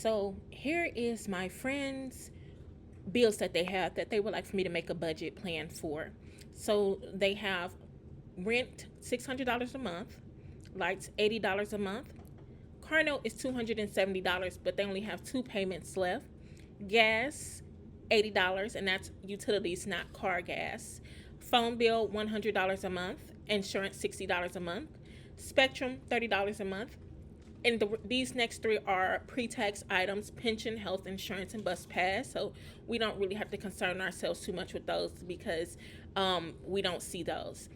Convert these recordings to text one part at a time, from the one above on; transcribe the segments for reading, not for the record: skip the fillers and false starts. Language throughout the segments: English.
So here is my friends' bills that they have that they would like for me to make a budget plan for. So they have rent $600 a month, lights $80 a month, car note is $270, but they only have two payments left. Gas $80, and that's utilities, not car gas. Phone bill $100 a month. Insurance $60 a month. Spectrum $30 a month. And these next three are pre-tax items: pension, health insurance, and bus pass. So we don't really have to concern ourselves too much with those because we don't see those.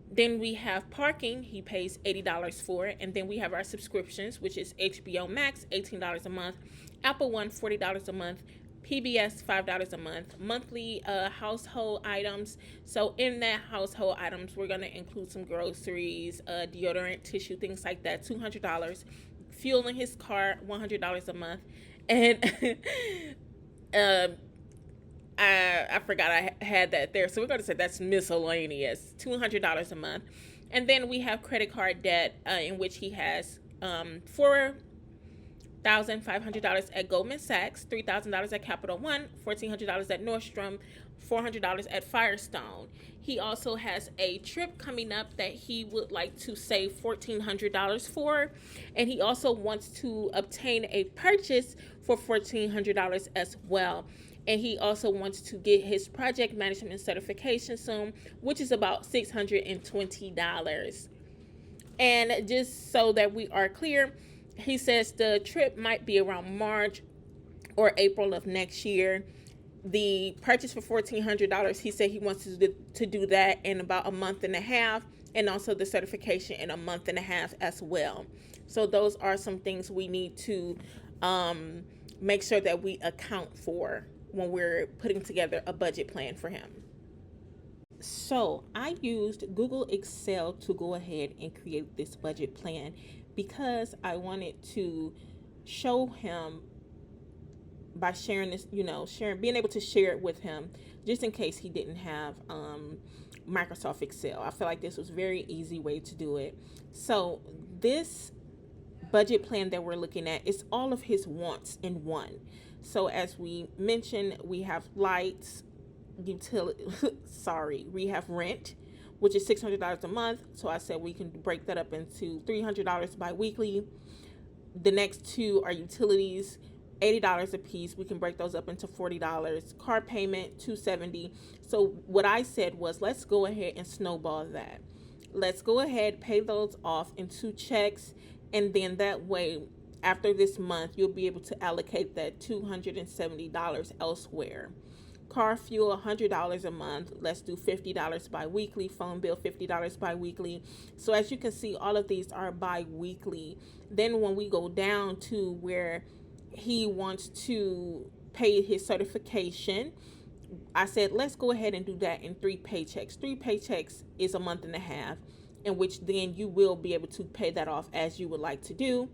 Then we have parking. He pays $80 for it. And then we have our subscriptions, which is HBO Max, $18 a month, Apple One, $40 a month, PBS, $5 a month, monthly household items. So in that household items, we're going to include some groceries, deodorant, tissue, things like that, $200. Fuel in his car, $100 a month. And I forgot I had that there. So we're going to say that's miscellaneous, $200 a month. And then we have credit card debt, in which he has $4,500 at Goldman Sachs, $3,000 at Capital One, $1,400 at Nordstrom, $400 at Firestone. He also has a trip coming up that he would like to save $1,400 for, and he also wants to obtain a purchase for $1,400 as well. And he also wants to get his project management certification soon, which is about $620. And just so that we are clear, he says the trip might be around March or April of next year. The purchase for $1,400, he said he wants to do that in about a month and a half, and also the certification in a month and a half as well. So those are some things we need to make sure that we account for when we're putting together a budget plan for him. So I used Google Excel to go ahead and create this budget plan because I wanted to show him by sharing this, being able to share it with him just in case he didn't have Microsoft Excel. I feel like this was a very easy way to do it. So this budget plan that we're looking at is all of his wants in one. So as we mentioned, we have lights, we have rent, which is $600 a month. So I said we can break that up into $300 bi-weekly. The next two are utilities, $80 a piece. We can break those up into $40. Car payment, $270. So what I said was, let's go ahead and snowball that. Let's go ahead, pay those off in two checks, and then that way, after this month, you'll be able to allocate that $270 elsewhere. Car fuel, $100 a month. Let's do $50 bi-weekly. Phone bill, $50 bi-weekly. So as you can see, all of these are bi-weekly. Then when we go down to where he wants to pay his certification, I said, let's go ahead and do that in 3 paychecks. 3 paychecks is a month and a half, in which then you will be able to pay that off as you would like to do.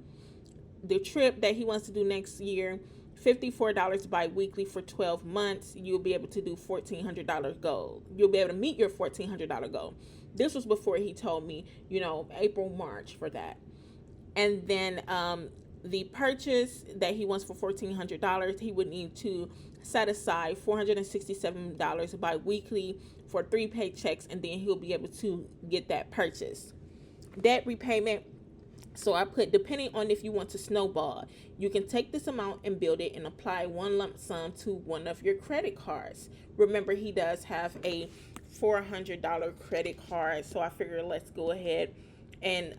The trip that he wants to do next year, $54 bi-weekly for 12 months. You'll be able to do $1,400 goal. You'll be able to meet your $1,400 goal. This was before he told me, April, March for that. And then the purchase that he wants for $1,400, he would need to set aside $467 bi-weekly for 3 paychecks, and then he'll be able to get that purchase. Debt repayment. So I put, depending on if you want to snowball, you can take this amount and build it and apply one lump sum to one of your credit cards. Remember, he does have a $400 credit card, so I figured let's go ahead and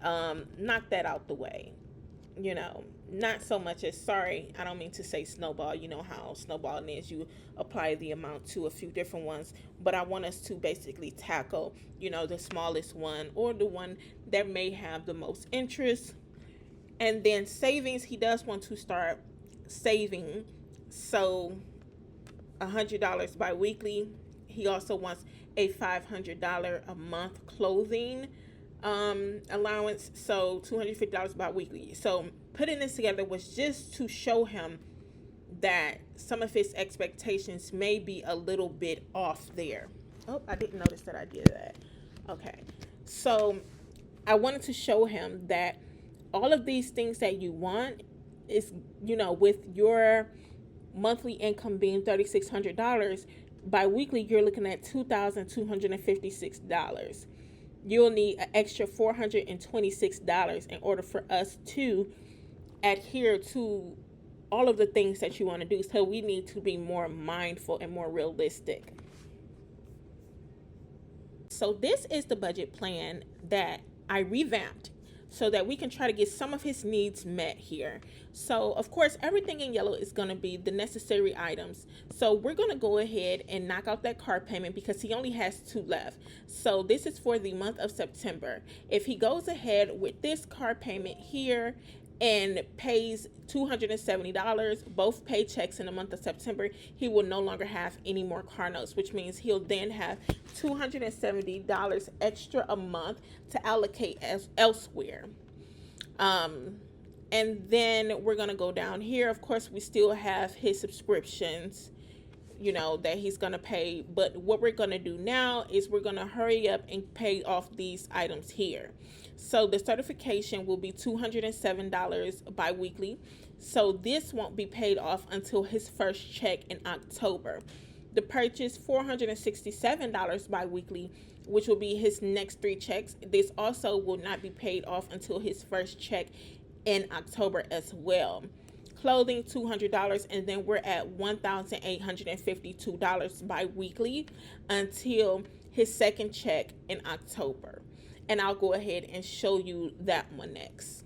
knock that out the way. Not so much as, sorry, I don't mean to say snowball. You know how snowballing is. You apply the amount to a few different ones. But I want us to basically tackle, the smallest one or the one that may have the most interest. And then savings, he does want to start saving. So $100 bi-weekly. He also wants a $500 a month clothing allowance, so $250 bi-weekly. So putting this together was just to show him that some of his expectations may be a little bit off there. Oh, I didn't notice that I did that. Okay, so I wanted to show him that all of these things that you want, is, with your monthly income being $3,600, bi-weekly you're looking at $2,256. You'll need an extra $426 in order for us to adhere to all of the things that you want to do. So we need to be more mindful and more realistic. So this is the budget plan that I revamped so that we can try to get some of his needs met here. So of course, everything in yellow is going to be the necessary items. So we're going to go ahead and knock out that car payment because he only has 2 left. So this is for the month of September. If he goes ahead with this car payment here and pays $270, both paychecks in the month of September, he will no longer have any more car notes, which means he'll then have $270 extra a month to allocate elsewhere. And then we're going to go down here. Of course, we still have his subscriptions, that he's going to pay. But what we're going to do now is we're going to hurry up and pay off these items here. So the certification will be $207 bi-weekly. So this won't be paid off until his first check in October. The purchase, $467 bi-weekly, which will be his next 3 checks. This also will not be paid off until his first check in October as well. Clothing, $200, and then we're at $1,852 bi-weekly until his second check in October. And I'll go ahead and show you that one next.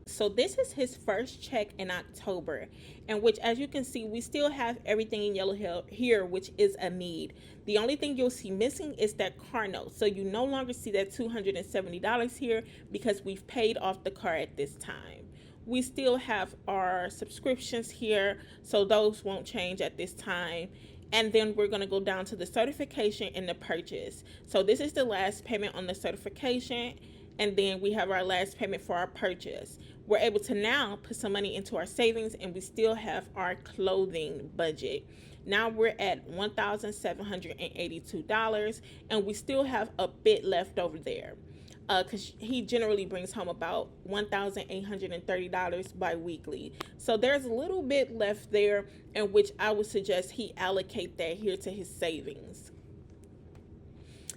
So this is his first check in October, in which, as you can see, we still have everything in yellow here, which is a need. The only thing you'll see missing is that car note. So you no longer see that $270 here because we've paid off the car at this time. We still have our subscriptions here, so those won't change at this time. And then we're going to go down to the certification and the purchase. So this is the last payment on the certification, and then we have our last payment for our purchase. We're able to now put some money into our savings, and we still have our clothing budget. Now we're at $1,782, and we still have a bit left over there because he generally brings home about $1,830 bi-weekly. So there's a little bit left there, in which I would suggest he allocate that here to his savings.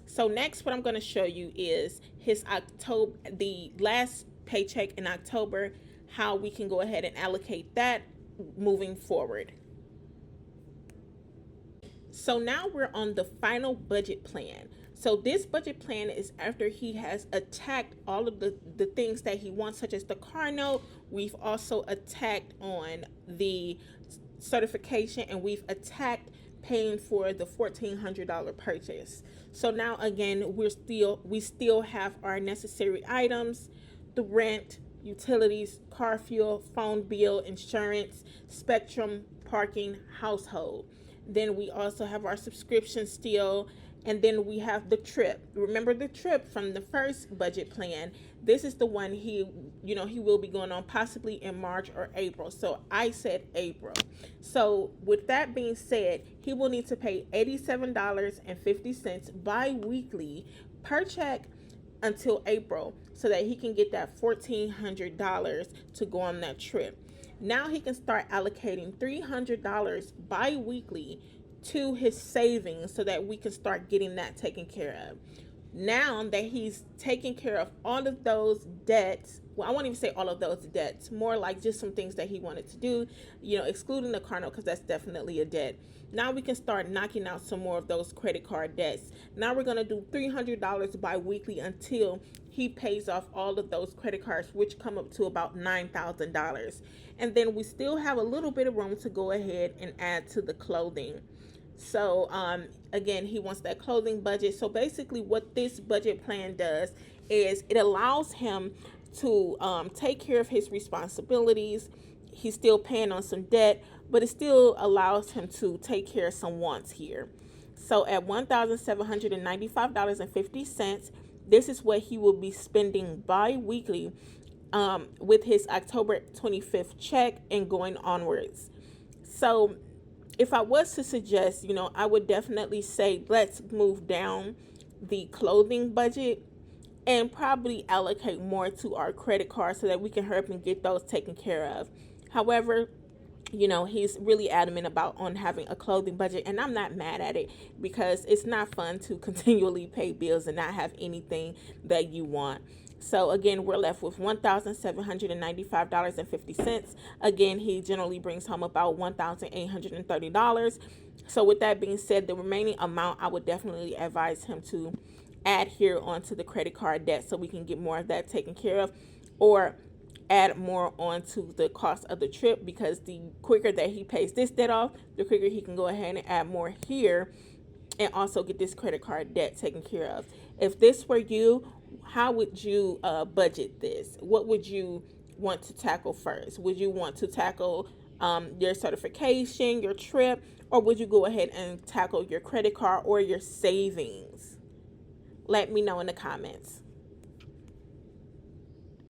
So next, what I'm going to show you is his October, the last paycheck in October, how we can go ahead and allocate that moving forward. So now we're on the final budget plan. So this budget plan is after he has attacked all of the things that he wants, such as the car note. We've also attacked on the certification, and we've attacked paying for the $1,400 purchase. So now again, we still have our necessary items: the rent, utilities, car fuel, phone bill, insurance, spectrum, parking, household. Then we also have our subscription still. And then we have the trip. Remember the trip from the first budget plan. This is the one he will be going on possibly in March or April. So I said April. So with that being said, he will need to pay $87.50 bi-weekly per check until April so that he can get that $1,400 to go on that trip. Now he can start allocating $300 bi-weekly to his savings so that we can start getting that taken care of. Now that he's taken care of all of those debts, well, I won't even say all of those debts, more like just some things that he wanted to do, excluding the car note, because that's definitely a debt. Now we can start knocking out some more of those credit card debts. Now we're going to do $300 bi-weekly until he pays off all of those credit cards, which come up to about $9,000. And then we still have a little bit of room to go ahead and add to the clothing. So again, he wants that clothing budget. So basically what this budget plan does is it allows him to take care of his responsibilities. He's still paying on some debt, but it still allows him to take care of some wants here. So at $1,795.50, this is what he will be spending bi-weekly with his October 25th check and going onwards. So if I was to suggest, I would definitely say let's move down the clothing budget and probably allocate more to our credit card so that we can hurry up and get those taken care of. However, he's really adamant about on having a clothing budget, and I'm not mad at it, because it's not fun to continually pay bills and not have anything that you want. So again, we're left with $1,795.50. Again, he generally brings home about $1,830. So with that being said, the remaining amount, I would definitely advise him to add here onto the credit card debt so we can get more of that taken care of, or add more onto the cost of the trip, because the quicker that he pays this debt off, the quicker he can go ahead and add more here and also get this credit card debt taken care of. If this were you, how would you budget this? What would you want to tackle first? Would you want to tackle your certification, your trip, or would you go ahead and tackle your credit card or your savings? Let me know in the comments.